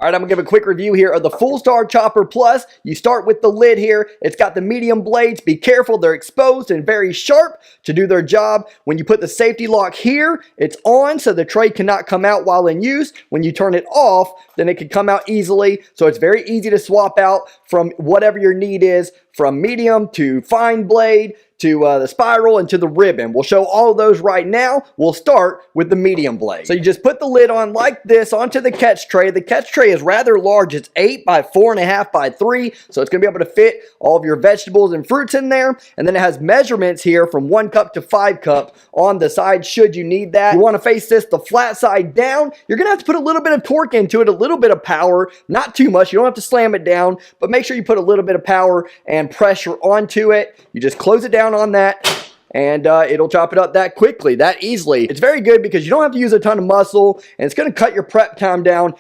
All right, I'm gonna give a quick review here of the Fullstar Chopper Plus. You start with the lid here. It's got the medium blades. Be careful, they're exposed and very sharp to do their job. When you put the safety lock here, it's on so the tray cannot come out while in use. When you turn it off, then it can come out easily. So it's very easy to swap out from whatever your need is, from medium to fine blade, to the spiral, and to the ribbon. We'll show all of those right now. We'll start with the medium blade. So you just put the lid on like this onto the catch tray. The catch tray is rather large. It's 8 by 4.5 by 3, so it's gonna be able to fit all of your vegetables and fruits in there. And then it has measurements here from 1 cup to 5 cup on the side should you need that. You wanna face this the flat side down. You're gonna have to put a little bit of torque into it, a little bit of power, not too much. You don't have to slam it down, but make sure you put a little bit of power and pressure onto it. You just close it down on that, and it'll chop it up that quickly, that easily. It's very good because you don't have to use a ton of muscle, and it's going to cut your prep time down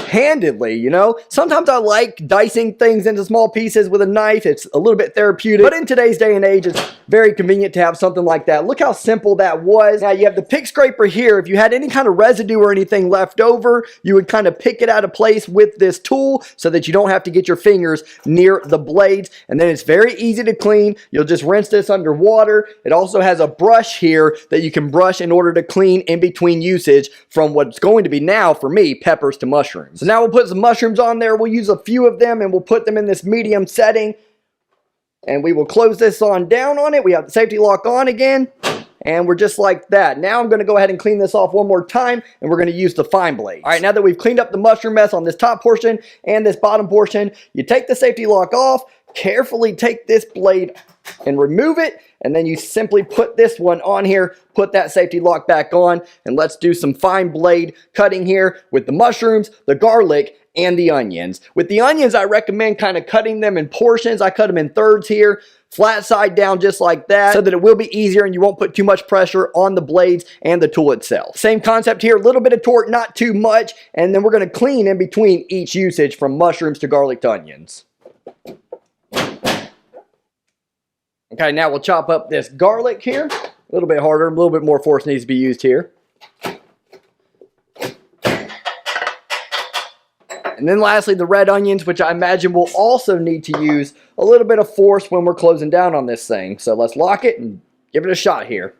handedly, you know. Sometimes I like dicing things into small pieces with a knife. It's a little bit therapeutic, but in today's day and age, it's very convenient to have something like that. Look how simple that was. Now you have the pick scraper here. If you had any kind of residue or anything left over, you would kind of pick it out of place with this tool so that you don't have to get your fingers near the blades. And then it's very easy to clean. You'll just rinse this under water. It also has a brush here that you can brush in order to clean in between usage from what's going to be now, for me, peppers to mushrooms. So now we'll put some mushrooms on there. We'll use a few of them and we'll put them in this medium setting. And we will close this on down on it. We have the safety lock on again. And we're just like that. Now I'm going to go ahead and clean this off one more time, and we're going to use the fine blade. All right, now that we've cleaned up the mushroom mess on this top portion and this bottom portion, you take the safety lock off, carefully take this blade and remove it, and then you simply put this one on here, put that safety lock back on, and let's do some fine blade cutting here with the mushrooms, the garlic, and the onions. With the onions, I recommend kind of cutting them in portions. I cut them in thirds here, flat side down just like that, so that it will be easier and you won't put too much pressure on the blades and the tool itself. Same concept here, a little bit of torque, not too much, and then we're going to clean in between each usage from mushrooms to garlic to onions. Okay, now we'll chop up this garlic here. A little bit harder, a little bit more force needs to be used here. And then lastly, the red onions, which I imagine will also need to use a little bit of force when we're closing down on this thing. So let's lock it and give it a shot here.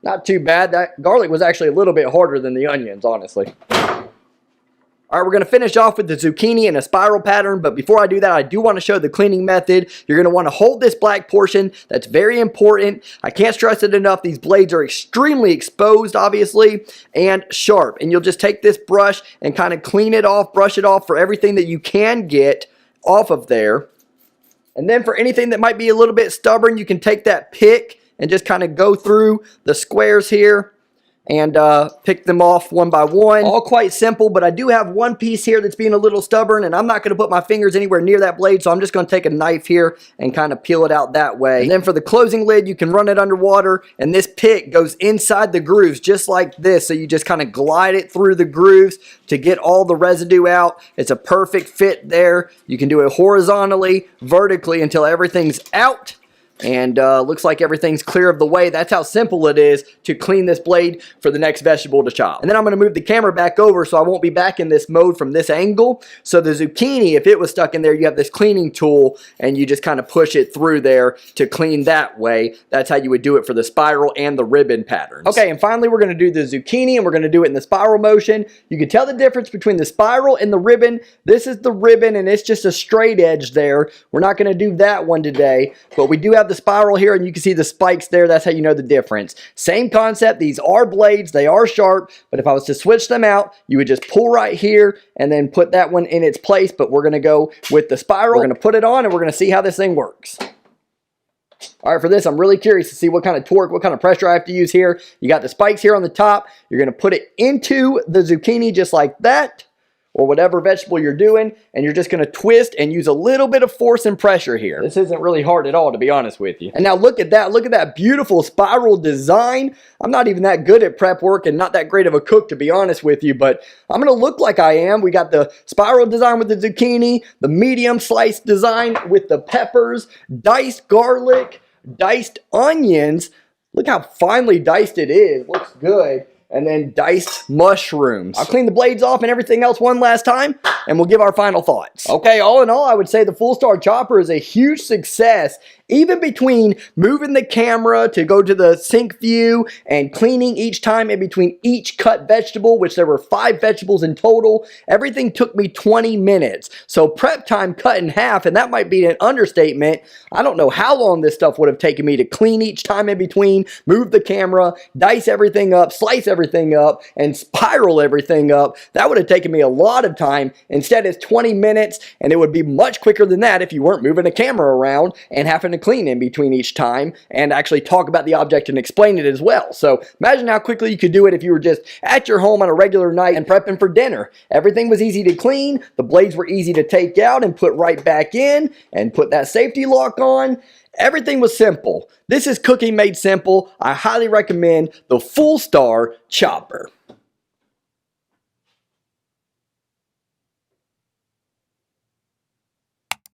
Not too bad. That garlic was actually a little bit harder than the onions, honestly. All right, we're going to finish off with the zucchini in a spiral pattern, but before I do that, I do want to show the cleaning method. You're going to want to hold this black portion. That's very important. I can't stress it enough. These blades are extremely exposed, obviously, and sharp. And you'll just take this brush and kind of clean it off, brush it off for everything that you can get off of there. And then for anything that might be a little bit stubborn, you can take that pick and just kind of go through the squares here and pick them off one by one. All quite simple, but I do have one piece here that's being a little stubborn, and I'm not going to put my fingers anywhere near that blade, so I'm just going to take a knife here and kind of peel it out that way. And then for the closing lid, you can run it underwater, and this pick goes inside the grooves just like this, so you just kind of glide it through the grooves to get all the residue out. It's a perfect fit there. You can do it horizontally, vertically until everything's out. And looks like everything's clear of the way. That's how simple it is to clean this blade for the next vegetable to chop. And then I'm going to move the camera back over so I won't be back in this mode from this angle. So the zucchini, if it was stuck in there, you have this cleaning tool and you just kind of push it through there to clean that way. That's how you would do it for the spiral and the ribbon patterns. Okay, and finally we're going to do the zucchini, and we're going to do it in the spiral motion. You can tell the difference between the spiral and the ribbon. This is the ribbon and it's just a straight edge there. We're not going to do that one today, but we do have the spiral here, and you can see the spikes there. That's how you know the difference. Same concept. These are blades. They are sharp, but if I was to switch them out, you would just pull right here and then put that one in its place, but we're going to go with the spiral. We're going to put it on, and we're going to see how this thing works. All right, for this, I'm really curious to see what kind of torque, what kind of pressure I have to use here. You got the spikes here on the top. You're going to put it into the zucchini just like that, or whatever vegetable you're doing, and you're just going to twist and use a little bit of force and pressure here. This isn't really hard at all, to be honest with you. And now look at that beautiful spiral design. I'm not even that good at prep work and not that great of a cook, to be honest with you, but I'm going to look like I am. We got the spiral design with the zucchini, the medium slice design with the peppers, diced garlic, diced onions. Look how finely diced it is. Looks good. and then diced mushrooms. I'll clean the blades off and everything else one last time, and we'll give our final thoughts. Okay, all in all, I would say the Fullstar chopper is a huge success. Even between moving the camera to go to the sync view and cleaning each time in between each cut vegetable, which there were 5 vegetables in total, everything took me 20 minutes. So prep time cut in half, and that might be an understatement. I don't know how long this stuff would have taken me to clean each time in between, move the camera, dice everything up, slice everything up, and spiral everything up. That would have taken me a lot of time. Instead, it's 20 minutes, and it would be much quicker than that if you weren't moving the camera around and having to clean in between each time and actually talk about the object and explain it as well. So imagine how quickly you could do it if you were just at your home on a regular night and prepping for dinner. Everything was easy to clean, the blades were easy to take out and put right back in and put that safety lock on. Everything was simple. This is cooking made simple. I highly recommend the Fullstar chopper.